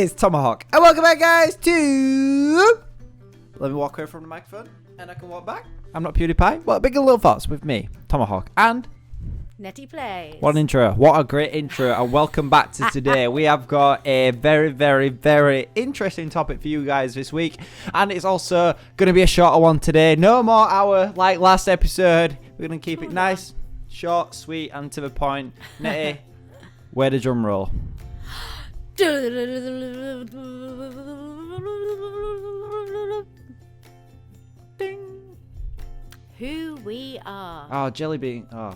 is Tomohawk, and welcome back, guys, to... Let me walk away from the microphone, and I can walk back. I'm not PewDiePie. Well, Big and Little Thoughts with me, Tomohawk, and... Netty Plays. What an intro. What a great intro, and welcome back to today. We have got a very, very, very interesting topic for you guys this week, and it's also going to be a shorter one today. No more hour like last episode. We're going to keep it nice, short, sweet, and to the point. Netty, where the drum roll? Ding. Who we are. Oh, jelly bean. Oh.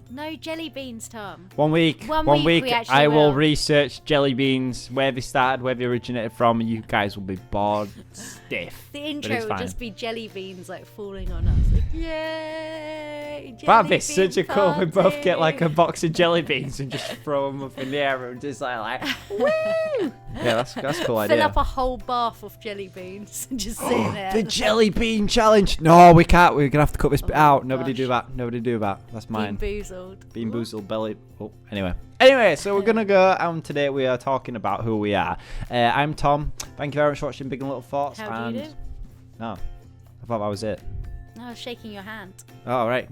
No jelly beans, Tom. One week I will research jelly beans, where they started, where they originated from, and you guys will be bored stiff. The intro will just be jelly beans like falling on us. Like, yay! That'd be such a cool. We both get like a box of jelly beans and just throw them up in the air and just like woo! Yeah, that's a cool idea. Fill up a whole bath of jelly beans and just sit in there. The jelly bean challenge. No, we can't. We're gonna have to cut this bit out. Nobody do that. Nobody do that. That's mine. Bean boozled. Bean boozled belly. Oh, anyway, so we're gonna go. And today we are talking about who we are. I'm Tom. Thank you very much for watching Big and Little Thoughts. How do you do? No, I thought that was it. No, I was shaking your hand. Oh, right.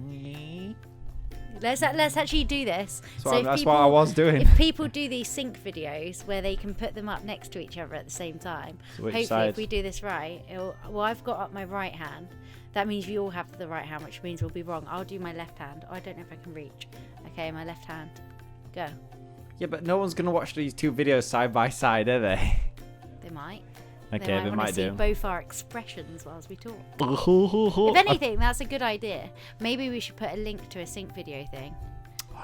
Let's actually do this. That's what I was doing. If people do these sync videos where they can put them up next to each other at the same time, So hopefully if we do this right, well, I've got up my right hand. That means you all have the right hand, which means we'll be wrong. I'll do my left hand. Oh, I don't know if I can reach. Okay, my left hand. Go. Yeah, but no one's going to watch these two videos side by side, are they? They might. Okay, they might see do. Both our expressions whilst we talk. If anything, that's a good idea. Maybe we should put a link to a sync video thing,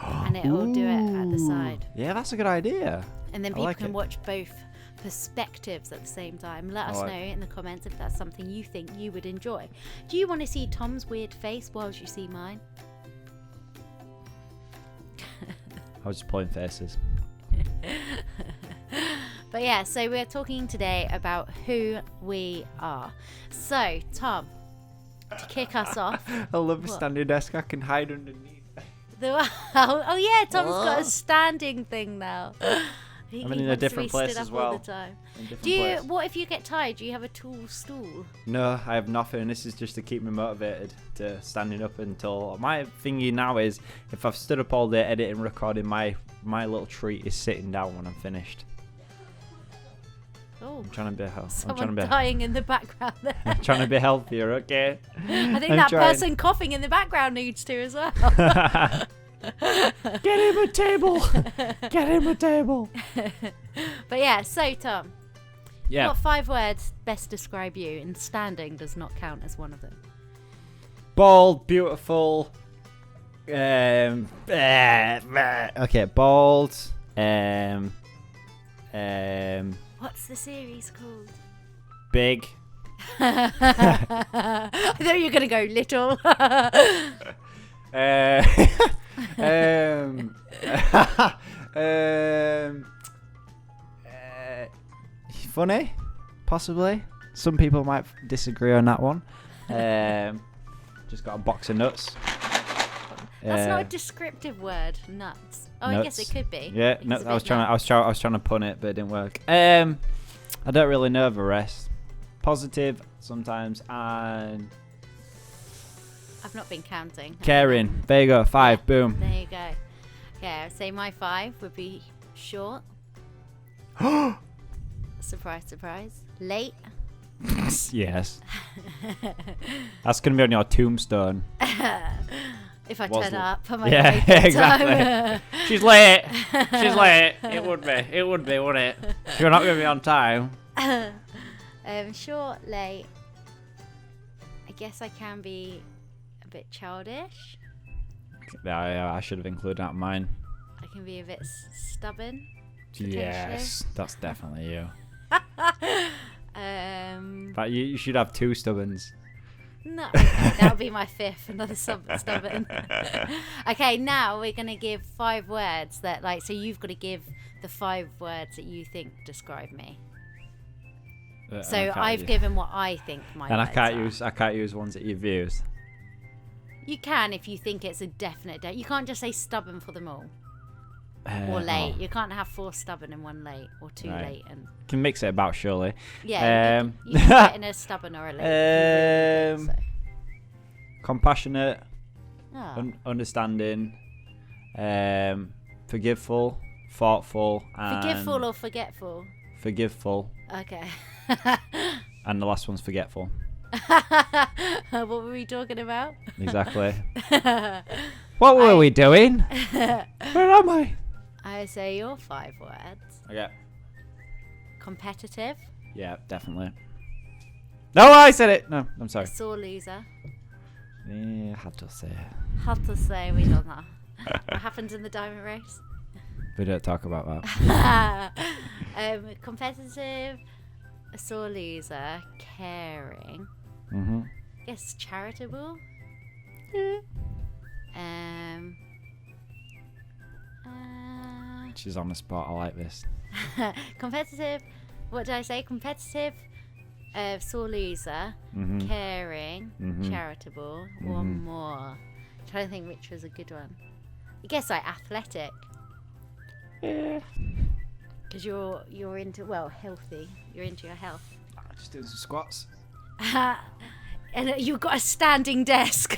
and it'll do it at the side. Yeah, that's a good idea. And then people can watch both perspectives at the same time. Let us know in the comments if that's something you think you would enjoy. Do you want to see Tom's weird face whilst you see mine? I was just pulling faces. But yeah, so we're talking today about who we are. So, Tom, to kick us off. I love the standing desk. I can hide underneath. Oh yeah, Tom's got a standing thing now. I'm in a different place as well. All the time. What if you get tired? Do you have a tall stool? No, I have nothing. This is just to keep me motivated to standing up until my thingy now is if I've stood up all day editing, recording, my little treat is sitting down when I'm finished. Oh, I'm trying to be someone dying in the background there. I'm trying to be healthier, okay? I think that person coughing in the background needs to as well. Get him a table. Get him a table. But yeah, so Tom. Yeah. What 5 words best describe you? And standing does not count as one of them. Bald, beautiful. Okay, bald. What's the series called? Big. I thought you were gonna go little. Funny, possibly. Some people might disagree on that one. Just got a box of nuts. That's not a descriptive word. Nuts. Oh, nuts. I guess it could be. Yeah, no, I was trying to pun it, but it didn't work. I don't really know the rest. Positive sometimes, and I've not been counting. Caring. There you go. 5. Yeah, boom. There you go. Yeah, I'd say my 5 would be short. Surprise, surprise. Late. Yes. That's gonna be on your tombstone. If I turn up, I might exactly. She's late. She's late. It would be, wouldn't it? You're not gonna be on time. Short, late. I guess I can be a bit childish. Yeah, I should have included that in mine. I can be a bit stubborn. Yes, that's definitely you. But you should have 2 stubborns. No, that'll be my 5th, another stubborn. Okay, now we're gonna give 5 words that so you've got to give the 5 words that you think describe me. So I've given what I think my words are. I can't use ones that you've used. You can if you think it's a definite. You can't just say stubborn for them all. Or late. You can't have 4 stubborn and 1 late, or 2 Right. late and. Can mix it about surely. Yeah, you can get in a stubborn or a late. If you really good, Compassionate, so. understanding, forgiveful, thoughtful, and Forgiveful or forgetful? forgiveful, Okay. and the last one's forgetful. What were we talking about? Exactly. What were we doing? Where am I? I say your 5 words. Okay. Competitive. Yeah, definitely. No, I said it. No, I'm A sorry. sore loser. Yeah, had to say it. Hard to say, we don't know. What happens in the diamond race? We don't talk about that. Competitive, a sore loser, caring. Mhm. I guess charitable. She's on the spot. I like this. Competitive. What did I say? Competitive, sore loser, Mhm. caring, Mhm. charitable. One more. Trying to think which was a good one. I guess like athletic. Yeah. Because you're into healthy. You're into your health. Just doing some squats. And you've got a standing desk.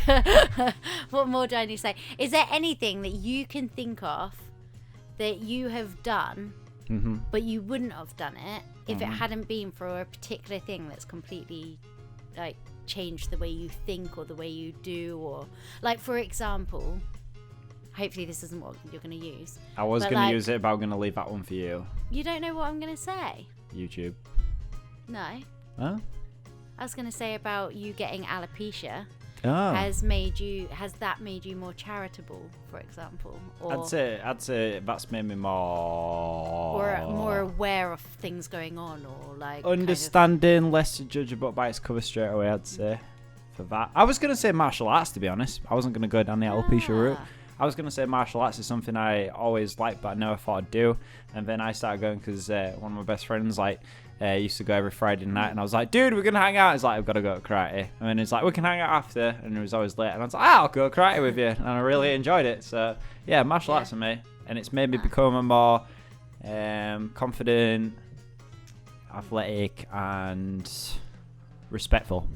What more do I need to say? Is there anything that you can think of that you have done, but you wouldn't have done it if it hadn't been for a particular thing that's completely like changed the way you think or the way you do, or like for example, hopefully this isn't what you're going to use. I was going to like, use it, but I'm going to leave that one for you. You don't know what I'm going to say? YouTube. No. Huh? I was going to say about you getting alopecia. Oh. Has that made you more charitable, for example? Or, I'd say that's made me more... Or more aware of things going on, or like... Understanding, less to judge a book by its cover straight away, I'd say. For that. I was going to say martial arts, to be honest. I wasn't going to go down the alopecia route. I was going to say martial arts is something I always liked, but I never thought I'd do. And then I started going because one of my best friends used to go every Friday night, and I was like, dude, we're going to hang out. He's like, I've got to go to karate. And then he's like, we can hang out after. And it was always late. And I was like, I'll go karate with you. And I really enjoyed it. So, yeah, martial arts for me. And it's made me become a more confident, athletic, and respectful.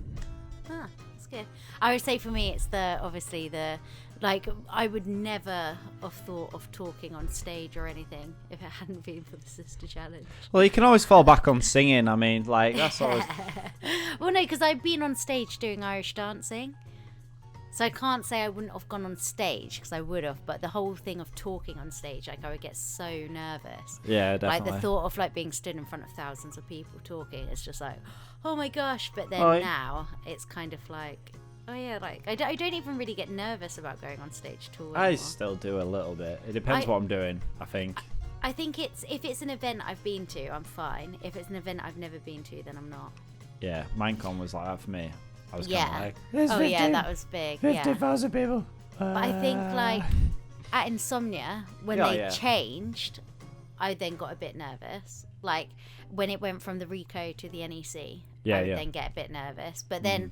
That's good. I would say for me, it's I would never have thought of talking on stage or anything if it hadn't been for the Sister Challenge. Well, you can always fall back on singing. I mean, that's always... Well, no, because I've been on stage doing Irish dancing. So I can't say I wouldn't have gone on stage, because I would have. But the whole thing of talking on stage, I would get so nervous. Yeah, definitely. Like the thought of being stood in front of thousands of people talking, it's just like, oh my gosh. But then now it's kind of like... Oh yeah, I don't even really get nervous about going on stage at all anymore. I still do a little bit. It depends what I'm doing, I think. I think if it's an event I've been to, I'm fine. If it's an event I've never been to, then I'm not. Yeah, Minecon was like that for me. I was kind of like, yeah, that was big. 50,000 people. But I think at Insomnia, when they changed, I then got a bit nervous. Like when it went from the Rico to the NEC, I would then get a bit nervous. But then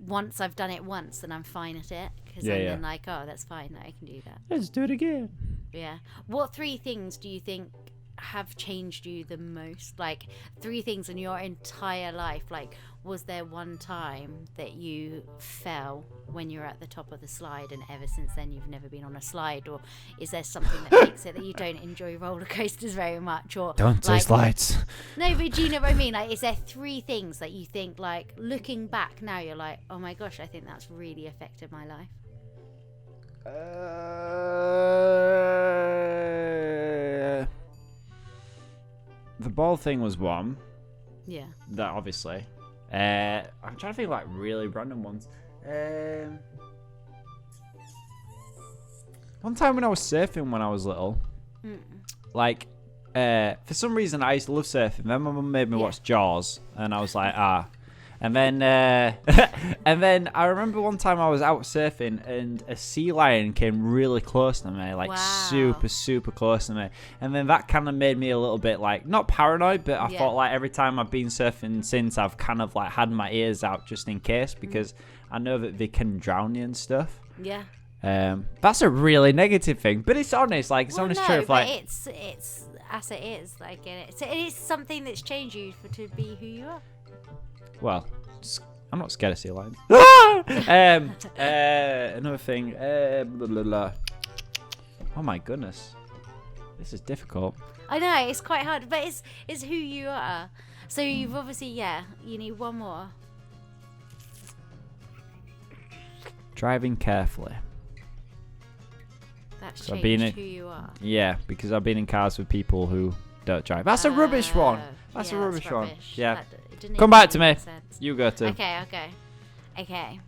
once I've done it once, then I'm fine at it. Because then that's fine. I can do that. Let's do it again. Yeah. What 3 things do you think have changed you the most? Like 3 things in your entire life. Like, was there one time that you fell when you were at the top of the slide, and ever since then you've never been on a slide? Or is there something that makes it that you don't enjoy roller coasters very much? Or don't say slides. No, but do you know what I mean? Like, is there 3 things that you think, like, looking back now, you're like, oh my gosh, I think that's really affected my life? The ball thing was one. Yeah. That obviously. I'm trying to think of really random ones. One time when I was surfing when I was little, for some reason I used to love surfing. Then my mum made me watch Jaws, and I was like, And then, and then I remember one time I was out surfing and a sea lion came really close to me, super, super close to me. And then that kind of made me a little bit not paranoid, but I thought every time I've been surfing since, I've kind of had my ears out just in case, because I know that they can drown you and stuff. Yeah. That's a really negative thing, but it's honest. Like it's honest truth. But Like it's as it is. Like it is something that's changed you to be who you are. Well, I'm not scared of sea lions. Another thing. Blah, blah, blah. Oh my goodness, this is difficult. I know it's quite hard, but it's who you are. So you've obviously you need one more. Driving carefully. That's So changed who you are. Yeah, because I've been in cars with people who don't drive. That's a rubbish one. That's a rubbish one. Yeah. Come back to me. Sense. You go to. Okay.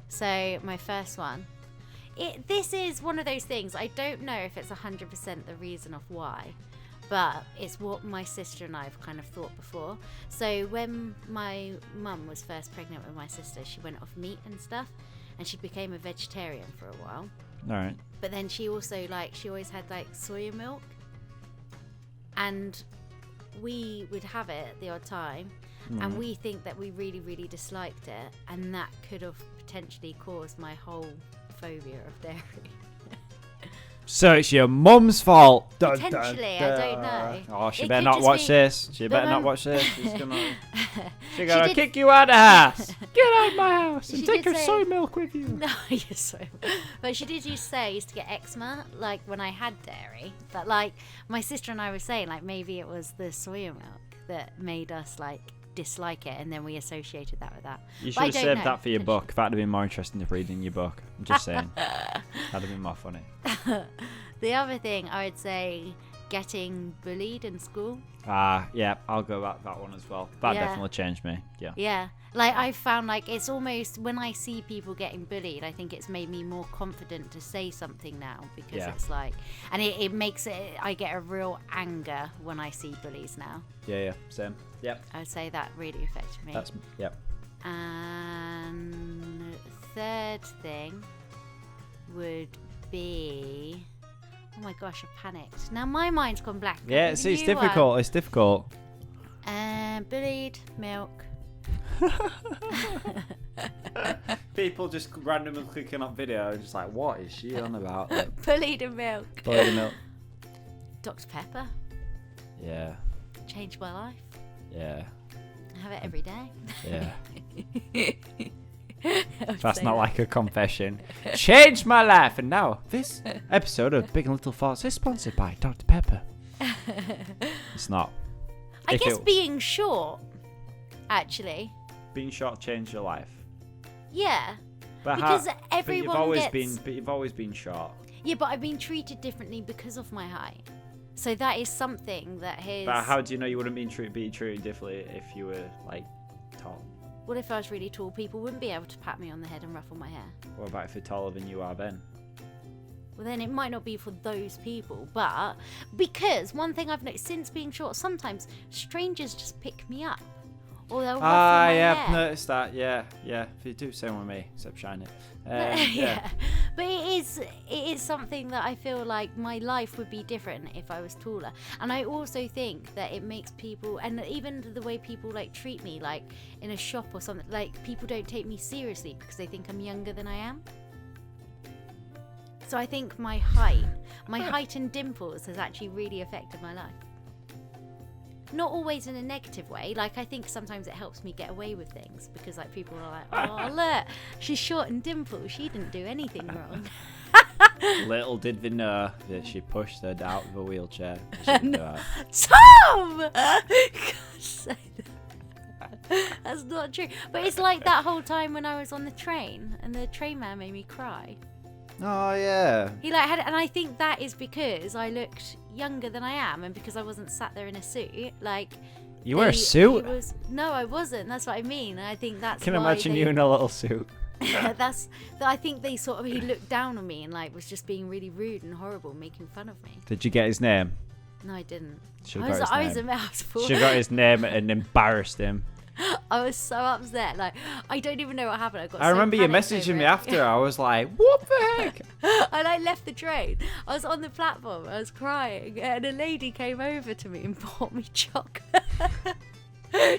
So my first one. This is one of those things. I don't know if it's 100% the reason of why, but it's what my sister and I have kind of thought before. So when my mum was first pregnant with my sister, she went off meat and stuff, and she became a vegetarian for a while. All right. But then she also she always had soya milk, and we would have it at the odd time, and we think that we really, really disliked it, and that could have potentially caused my whole phobia of dairy. So it's your mum's fault. Potentially, I don't know. Oh, she It better could not just watch be- this. She better But not my- watch this. She's gonna did- kick you out of the house. Get out of my house and She take did her say- soy milk with you. No, you're so. But she did used to say I used to get eczema, when I had dairy. But my sister and I were saying, maybe it was the soya milk that made us dislike it, and then we associated that with that. You But should I have don't saved know. that for your book. That'd have been more interesting than reading your book. I'm just saying. That'd have been more funny. The other thing I would say, getting bullied in school. Yeah, I'll go back that one as well. That Yeah. definitely changed me. Yeah. Yeah, I found it's almost when I see people getting bullied, I think it's made me more confident to say something now, because Yeah. it's and it makes it. I get a real anger when I see bullies now. Yeah, same. Yep. I would say that really affected me. Yep. And third thing would be. Oh my gosh, I panicked. Now my mind's gone black. Yeah, see, it's difficult. It's difficult. Bullied, milk. People just randomly clicking up video and just what is she on about? Bullied and milk. Boiling milk. Dr. Pepper. Yeah. Changed my life. Yeah. I have it every day. Yeah. That's not a confession. Changed my life, and now this episode of Big and Little Thoughts is sponsored by Dr. Pepper. It's not. I guess being short, actually. Being short changed your life. Yeah. But Because everyone But you've always been short. Yeah, but I've been treated differently because of my height. So that is something that has. But how do you know you wouldn't be treated differently if you were tall? What if I was really tall? People wouldn't be able to pat me on the head and ruffle my hair. What about if you're taller than you are then? Well, then it might not be for those people. But because one thing I've noticed since being short, sometimes strangers just pick me up. Or they'll ruffle my yeah, hair. I've noticed that. Yeah. If you do same with me, except shine it. Yeah. But it is something that I feel like my life would be different if I was taller. And I also think that it makes people, and even the way people treat me, in a shop or something, people don't take me seriously because they think I'm younger than I am. So I think my height and dimples has actually really affected my life. Not always in a negative way. I think sometimes it helps me get away with things because people are oh look, she's short and dimpled. She didn't do anything wrong. Little did they know that she pushed her out of a wheelchair. She didn't do that. Tom! God's sake. That's not true. But it's that whole time when I was on the train and the train man made me cry. Oh yeah. He had, and I think that is because I looked younger than I am, and because I wasn't sat there in a suit. You wear a suit? No, I wasn't. That's what I mean. I think that's. Can why imagine you in a little suit. I think they he looked down on me and was just being really rude and horrible, making fun of me. Did you get his name? No, I didn't. Should've got his name. I was She got his name and embarrassed him. I was so upset. I don't even know what happened. I remember you messaging me after. I was like, what the heck? And I left the train. I was on the platform. I was crying. And a lady came over to me and bought me chocolate.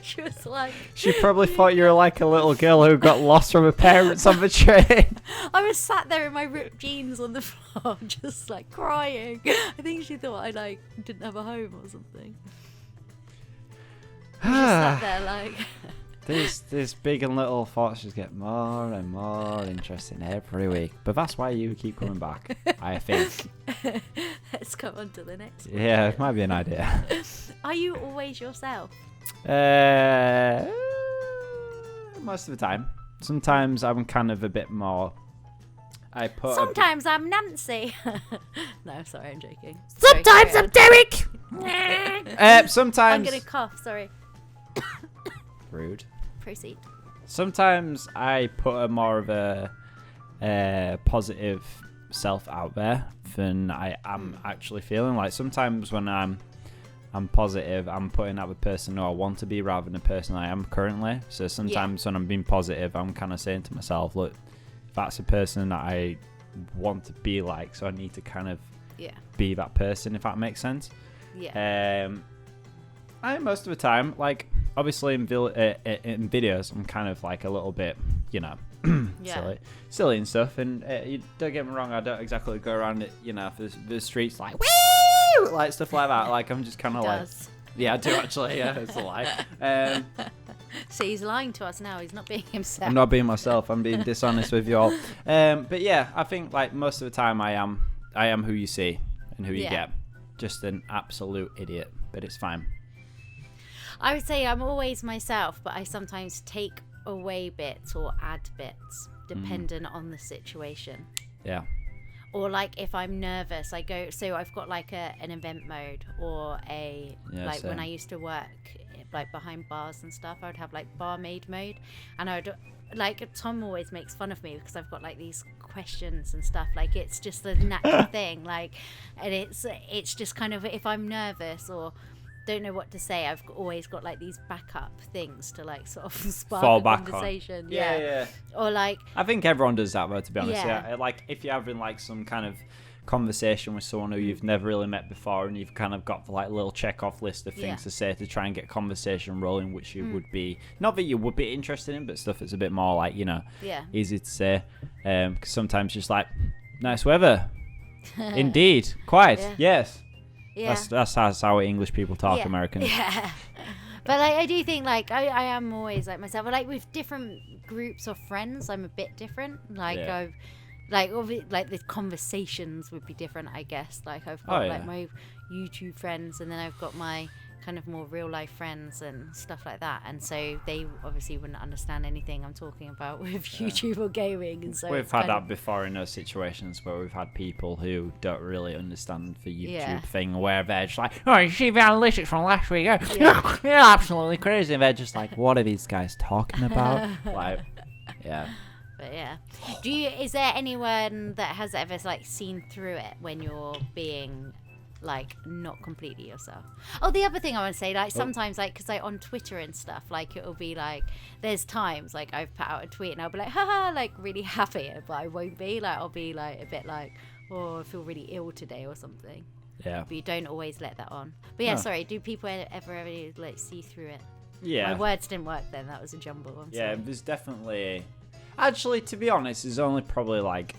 She was like... She probably thought you were like a little girl who got lost from her parents on the train. I was sat there in my ripped jeans on the floor, just like crying. I think she thought I like didn't have a home or something. I just sat there like... These big and little thoughts just get more and more interesting every week. But that's why you keep coming back, I think. Let's go on to the next one. Yeah, it might be an idea. Are you always yourself? Most of the time. Sometimes I'm kind of a bit more... Sometimes I'm Nancy. No, sorry, I'm joking. Sometimes I'm Derek! Sometimes... I'm going to cough, sorry. Rude. Proceed. Sometimes I put a more of a positive self out there than I am actually feeling. Like sometimes when I'm positive, I'm putting out the person who I want to be rather than the person I am currently. So sometimes when I'm being positive, I'm kind of saying to myself, look, that's a person that I want to be like, so I need to kind of be that person, if that makes sense. Yeah. Most of the time, like obviously in videos, I'm kind of like a little bit, silly and stuff. And you don't get me wrong, I don't exactly go around it, the streets like woo, like stuff like that. Like I'm just kind of like, yeah, I do actually. Yeah, it's a lie. So he's lying to us now. He's not being himself. I'm not being myself. I'm being dishonest with you all. But yeah, I think like most of the time I am who you see and who you get. Just an absolute idiot, but it's fine. I would say I'm always myself, but I sometimes take away bits or add bits depending on the situation. Yeah. Or like if I'm nervous, I go. So I've got like an event mode or like when I used to work like behind bars and stuff, I would have like barmaid mode, and I would like Tom always makes fun of me because I've got like these questions and stuff. Like it's just a natural thing. Like, and it's just kind of if I'm nervous or don't know what to say, I've always got like these backup things to like sort of spark fall a back conversation. On. Yeah. Or like I think everyone does that though, to be honest. Yeah. Like if you're having like some kind of conversation with someone who you've never really met before, and you've kind of got like a little check off list of things to say to try and get conversation rolling, which you would be not that you would be interested in, but stuff that's a bit more like easy to say. Because sometimes just like nice weather, indeed, quiet, yes. Yeah. That's how English people talk, Americans. Yeah. But like I do think like I am always like myself. But like with different groups of friends, I'm a bit different. Like I've like the conversations would be different, I guess. Like I've got like my YouTube friends, and then I've got my kind of more real life friends and stuff like that. And so they obviously wouldn't understand anything I'm talking about with YouTube or gaming. And so we've had that before in those situations where we've had people who don't really understand the YouTube thing, where they're just like, oh, you see the analytics from last week? You're absolutely crazy. And they're just like, what are these guys talking about? Like, yeah. But yeah, is there anyone that has ever like seen through it when you're being like not completely yourself? Oh, the other thing I want to say, like sometimes like because like on Twitter and stuff, like it'll be like there's times like I've put out a tweet and I'll be like haha, like really happy, but I won't be. Like I'll be like a bit like, oh, I feel really ill today or something. Yeah. But you don't always let that on. But yeah, sorry, do people ever like see through it? Yeah. My words didn't work then. That was a jumble. I'm sorry. There's definitely. Actually, to be honest, there's only probably like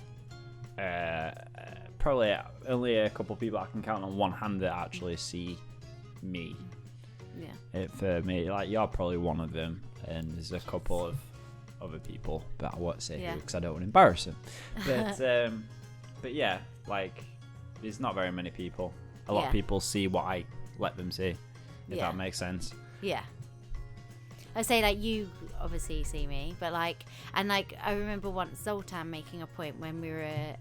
probably only a couple of people I can count on one hand that actually see me. Yeah. For me, like you're probably one of them, and there's a couple of other people, but I won't say who because I don't want to embarrass them. But yeah, like there's not very many people. A lot of people see what I let them see, if that makes sense. Yeah. I say like you obviously see me, but like, and like I remember once Zoltan making a point when we were at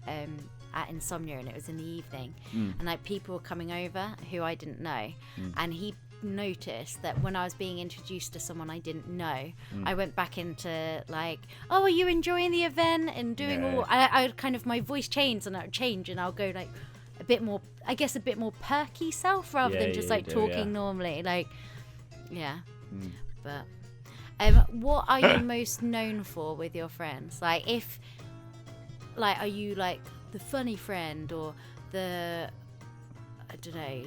Insomnia and it was in the evening, and like people were coming over who I didn't know, and he noticed that when I was being introduced to someone I didn't know, I went back into like, oh, are you enjoying the event and doing all? I kind of my voice changed and I would change and I'll go like a bit more, I guess a bit more perky self rather than just like talking normally, like but. What are you most known for with your friends? Like, are you like the funny friend or the I don't know.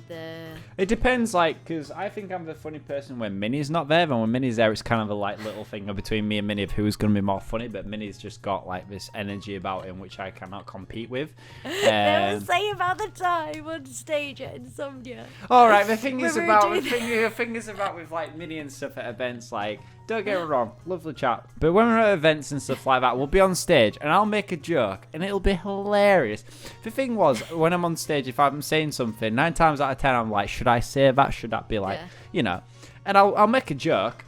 It depends, like, because I think I'm the funny person when Minnie's not there. And when Minnie's there, it's kind of a like little thing between me and Minnie of who's going to be more funny. But Minnie's just got like this energy about him which I cannot compete with. They were saying about the time on stage at Insomnia. All right, the thing is about with like Minnie and stuff at events, like, don't get me wrong, lovely chat. But when we're at events and stuff like that, we'll be on stage and I'll make a joke and it'll be hilarious. The thing was, when I'm on stage, if I'm saying something, 9 times out of 10, I'm like, should I say that? Should that be like, you know? And I'll make a joke.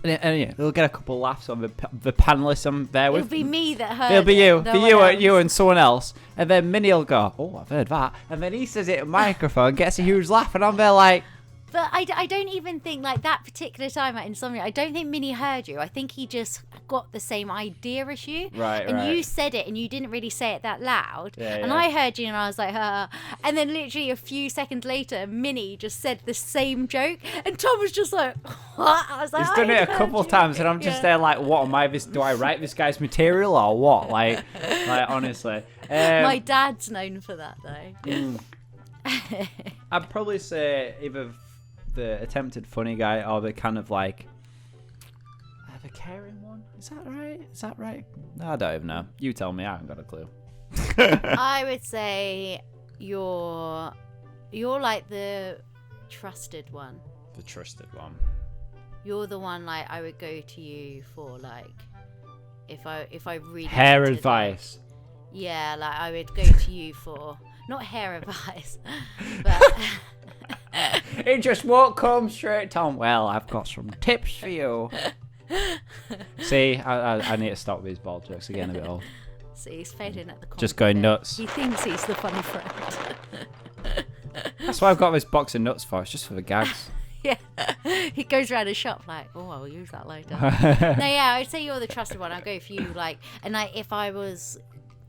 And yeah, it'll get a couple laughs on the panelists I'm there with. It'll be me that heard. It'll be you, No you and someone else. And then Minnie will go, oh, I've heard that. And then he says it at microphone, gets a huge laugh, and I'm there like... But I don't even think, like, that particular time at Insomnia, I don't think Minnie heard you. I think he just got the same idea as you. Right, and you said it, and you didn't really say it that loud. Yeah, and I heard you, and I was like, And then literally a few seconds later, Minnie just said the same joke. And Tom was just like, what? I was like, he's done it a couple of times, and I'm just there like, what am I? Do I write this guy's material or what? Like honestly. My dad's known for that, though. I'd probably say either the attempted funny guy or the kind of like the caring one. Is that right? No, I don't even know. You tell me. I haven't got a clue. I would say you're like the trusted one. The trusted one. You're the one, like, I would go to you for, like, if I really hair wanted, advice. Like, yeah, like, I would go to you for not hair advice, but It just won't come straight, Tom. Well, I've got some tips for you. See, I need to stop these ball jokes again a bit old. See, he's failing at the compliment. Just going nuts. He thinks he's the funny friend. That's why I've got this box of nuts for. It's just for the gags. Yeah, he goes around his shop like, oh, I'll use that later. No, yeah, I'd say you're the trusted one. I'll go for you, like, and like if I was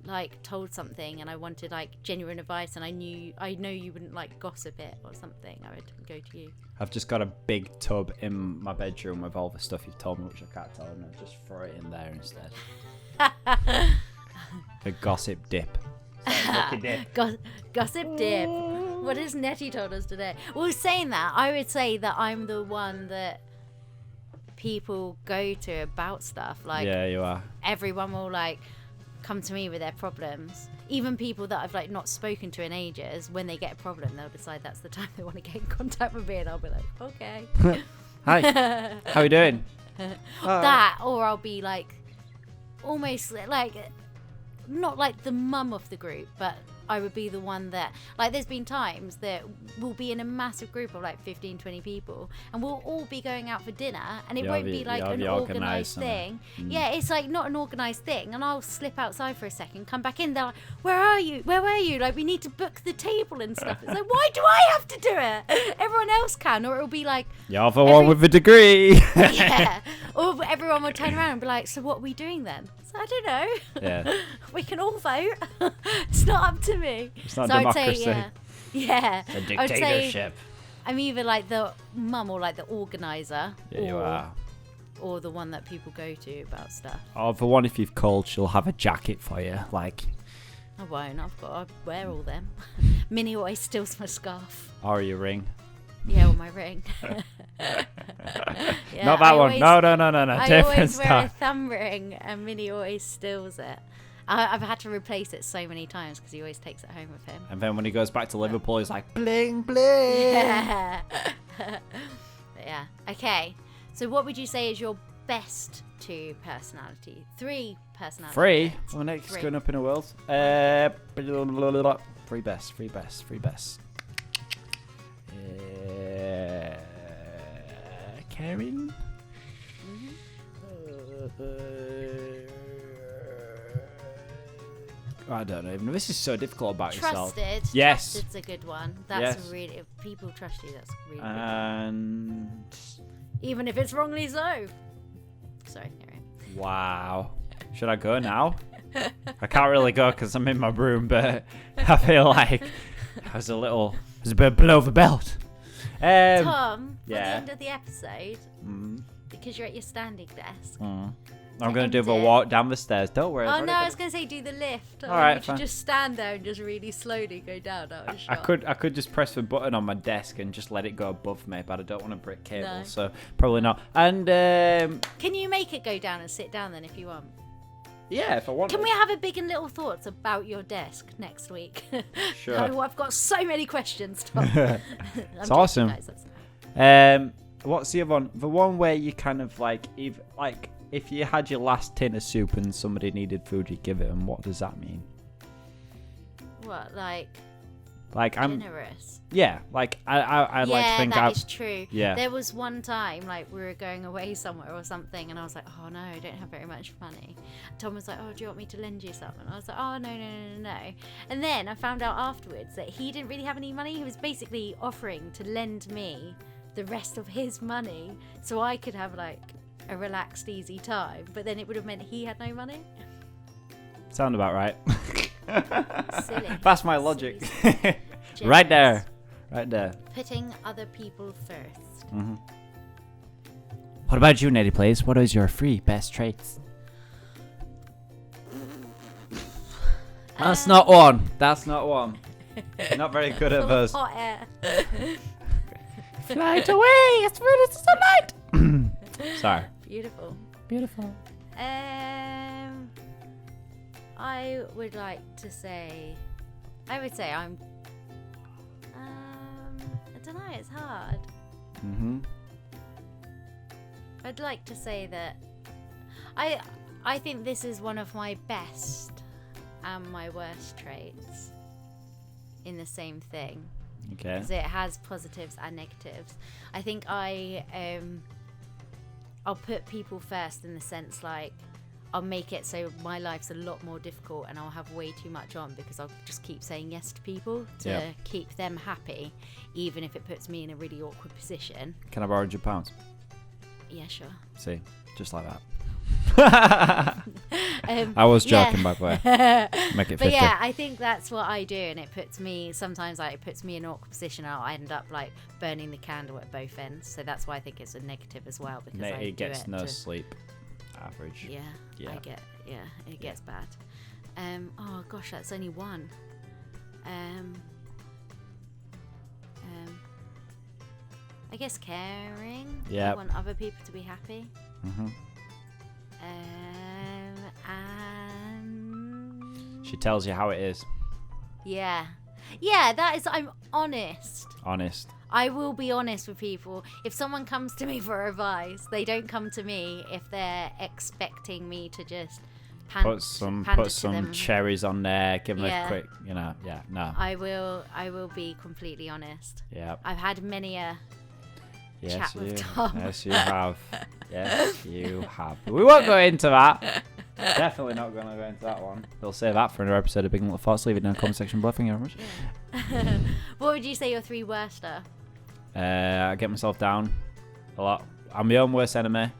like told something and I wanted like genuine advice and I know you wouldn't like gossip it or something, I would go to you. I've just got a big tub in my bedroom with all the stuff you've told me, which I can't tell, and I'll just throw it in there instead. The gossip dip. Gossip dip. What has Netty told us today? Well, saying that, I would say that I'm the one that people go to about stuff. Like, yeah, you are. Everyone will like come to me with their problems. Even people that I've like not spoken to in ages, when they get a problem, they'll decide that's the time they want to get in contact with me, and I'll be like, okay. Hi. How you doing? That, or I'll be like, almost like, not like the mum of the group, but I would be the one that, like, there's been times that we'll be in a massive group of like 15, 20 people, and we'll all be going out for dinner, and it won't be like an organised thing. Yeah, it's like not an organised thing, and I'll slip outside for a second, come back in, they're like, where are you? Where were you? Like, we need to book the table and stuff. It's like, why do I have to do it? Everyone else can, or it'll be like, you're the one with the degree. Yeah, or everyone will turn around and be like, so what are we doing then? So I don't know. Yeah. We can all vote. It's not up to me. It's not so democracy. I'd say, yeah. It's a dictatorship. I'm either like the mum or like the organizer. Yeah, you are. Or the one that people go to about stuff. Or the one, if you've called, she'll have a jacket for you. Like, I won't. I wear all them. Minnie always steals my scarf. or your ring. Yeah, or my ring. Yeah, Not that one. No. I Different always wear a stuff. thumb ring, and Minnie always steals it. I've had to replace it so many times because he always takes it home with him. And then when he goes back to Liverpool, he's like, bling, bling. Yeah. But yeah. Okay. So what would you say is your best two personality? Three personality. Free? Well, next going up in the world. Free best. Caring? I don't know. This is so difficult about yourself. Trusted. Yes. Trusted's a good one. That's really, if people trust you, that's really good. And Even if it's wrongly so. Sorry, Harry. wow. Should I go now? I can't really go because I'm in my room, but I feel like I was a bit below the belt. Tom, yeah. at the end of the episode, because you're at your standing desk, I'm going to do the walk down the stairs. Don't worry. Oh, no, I was going to say do the lift. All right, you should just stand there and just really slowly go down. I could just press the button on my desk and just let it go above me, but I don't want to break cable, No. so probably not. And can you make it go down and sit down then if you want? yeah, if I want. Can we have a big and little thoughts about your desk next week? Sure. I've got so many questions, Tom. It's awesome. What's the other one? The one where you kind of like, if you had your last tin of soup and somebody needed food, you give it them. What does that mean? What, like I'm generous? Yeah, like I like to think that is true. Yeah. There was one time, like, we were going away somewhere or something, and I was like, oh no, I don't have very much money. Tom was like, oh, do you want me to lend you some? And I was like, oh, no. And then I found out afterwards that he didn't really have any money. He was basically offering to lend me the rest of his money so I could have, like, a relaxed, easy time. But then it would have meant he had no money. Sound about right. Silly. That's my logic. Silly. Right there. Putting other people first. Mm-hmm. What about you, Netty Plays? What is your 3 best traits? That's not one. Not very good at those. Hot air. Fly it away as soon as the sunlight. Sorry. Beautiful. I would say I'm. I don't know. It's hard. Mm-hmm. I'd like to say that I think this is one of my best and my worst traits in the same thing. Okay. Because it has positives and negatives. I think I'll put people first in the sense, like, I'll make it so my life's a lot more difficult and I'll have way too much on because I'll just keep saying yes to people to keep them happy, even if it puts me in a really awkward position. Can I borrow £100? Yeah, sure. See, just like that. I was joking, by the way. Make it 50. But yeah, I think that's what I do, and it puts me in an awkward position. I'll end up like burning the candle at both ends. So that's why I think it's a negative as well, because Netty gets no sleep. Average. Yeah. It gets bad. Oh gosh, that's only one. I guess caring. Yeah. I want other people to be happy. Mm-hmm. And she tells you how it is. Yeah, that is. I'm honest. I will be honest with people. If someone comes to me for advice, they don't come to me if they're expecting me to just put some cherries on there, give them a quick, no. I will be completely honest. Yeah. I've had many a yes, chat with Tom. Yes, you have. Yes, you have. But we won't go into that. Definitely not going to go into that one. We'll save that for another episode of Big Little Thoughts. Leave it in the comment section below. Thank you very much. Yeah. What would you say your 3 worst are? I get myself down a lot. I'm my own worst enemy.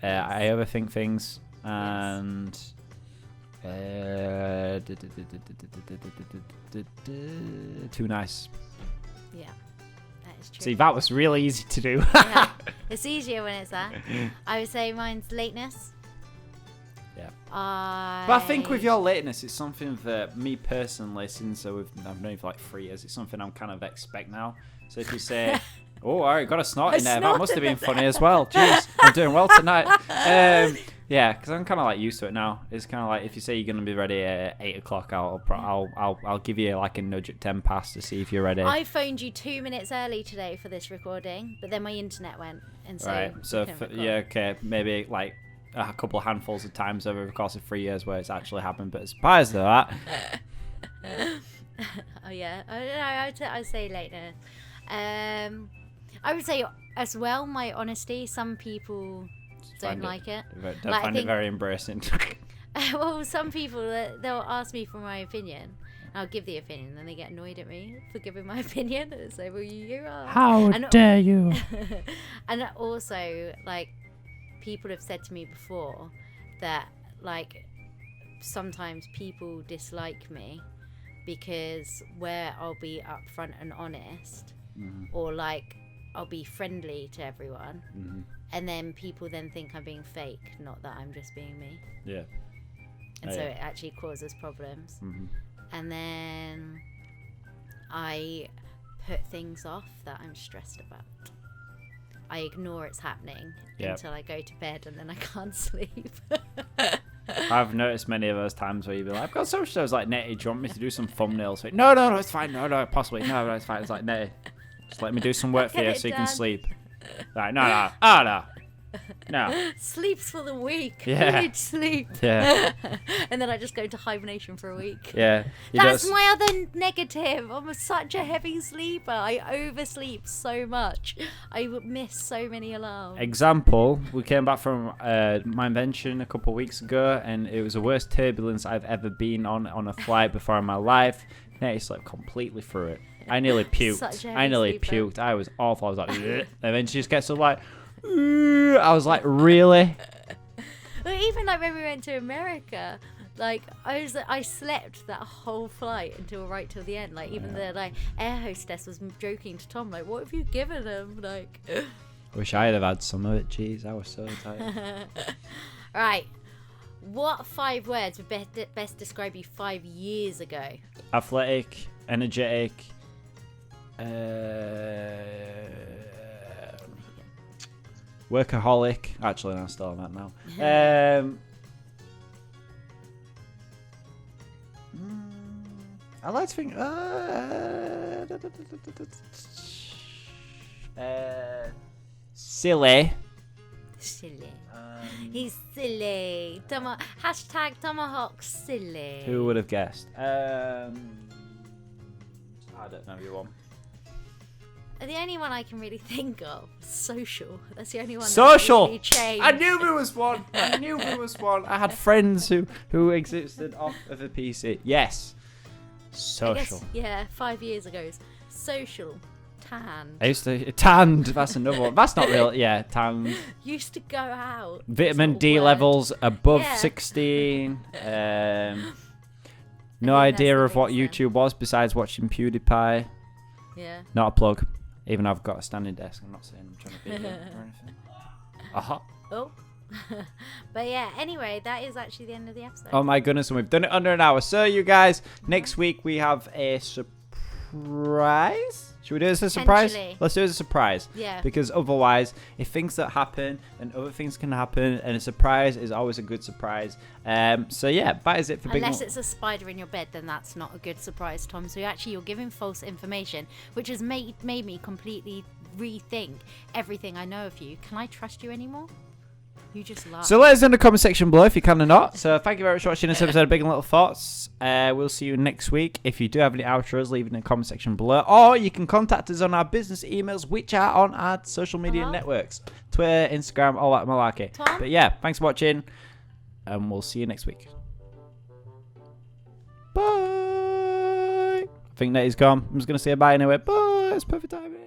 I overthink things, and too nice. Yeah, that is true. See, that was really easy to do. Yeah, it's easier when it's that. I would say mine's lateness. Yeah. But I think with your lateness, it's something that me personally, since I've known you for like 3 years, it's something I'm kind of expect now. So if you say, oh, I got a snort in there, that must have been funny as well. Jeez, I'm doing well tonight. Yeah, because I'm kind of like used to it now. It's kind of like if you say you're going to be ready at 8 o'clock, I'll give you like a nudge at 10 past to see if you're ready. I phoned you 2 minutes early today for this recording, but then my internet went, and so right. So okay, maybe like a couple of handfuls of times over the course of 3 years where it's actually happened. But as far as that. Oh yeah, I'd say lateness. I would say as well my honesty. Some people don't like it. Don't find it very embarrassing. Well, some people, they'll ask me for my opinion. I'll give the opinion, and then they get annoyed at me for giving my opinion. And say, "Well, you are." How dare you? And also, like, people have said to me before that, like, sometimes people dislike me because where I'll be upfront and honest, or like I'll be friendly to everyone, and then people then think I'm being fake, not that I'm just being me. Yeah. And so it actually causes problems. Mm-hmm. And then I put things off that I'm stressed about. I ignore it's happening until I go to bed, and then I can't sleep. I've noticed many of those times where you'll be like, I've got some shows like, Netty, do you want me to do some thumbnails? Like, no, it's fine. No, possibly. No, it's fine. It's like, Netty, just let me do some work for you so you can sleep. Like, no. No. Sleep's for the weak. Yeah. I need sleep. Yeah. And then I just go into hibernation for a week. Yeah. That's my other negative. I'm such a heavy sleeper. I oversleep so much. I miss so many alarms. Example, we came back from my invention a couple of weeks ago, and it was the worst turbulence I've ever been on a flight before in my life. Netty slept completely through it. I nearly puked. I was awful. I was like, and then she just gets up like, I was like, really? Well, even like when we went to America, like I slept that whole flight until right till the end. Like even the like air hostess was joking to Tom, like, what have you given him? Like, wish I had had some of it. Jeez, I was so tired. Right. What 5 words would best describe you 5 years ago? Athletic, energetic, workaholic. Actually, no, I'm still on that now. I like to think. Silly. Silly. He's silly. Hashtag Tomohawk silly. Who would have guessed? I don't know your one. The only one I can really think of, social. That's the only one. Social. Really changed. I knew there was one. I had friends who existed off of a PC. Yes. Social. I guess, 5 years ago. Social. Tanned. I used to tanned. That's another one. That's not real. Yeah, tanned. Used to go out. Vitamin D levels above 16. No idea of what YouTube was besides watching PewDiePie. Yeah. Not a plug. Even though I've got a standing desk. I'm not saying I'm trying to be here or anything. Aha. Oh. But yeah, anyway, that is actually the end of the episode. Oh my goodness, and we've done it under an hour. So you guys, next week we have a surprise. Should we do it as a surprise? Let's do it as a surprise. Yeah. Because otherwise, if things that happen, then other things can happen, and a surprise is always a good surprise. So yeah, that is it for Unless it's a spider in your bed, then that's not a good surprise, Tom. So actually, you're giving false information, which has made me completely rethink everything I know of you. Can I trust you anymore? You just laugh. So let us know in the comment section below if you can or not. So thank you very much for watching this episode of Big and Little Thoughts. We'll see you next week. If you do have any outros, leave it in the comment section below. Or you can contact us on our business emails, which are on our social media networks. Twitter, Instagram, all that malarkey. Tom? But yeah, thanks for watching. And we'll see you next week. Bye. I think Netty's gone. I'm just going to say bye anyway. Bye. It's perfect timing.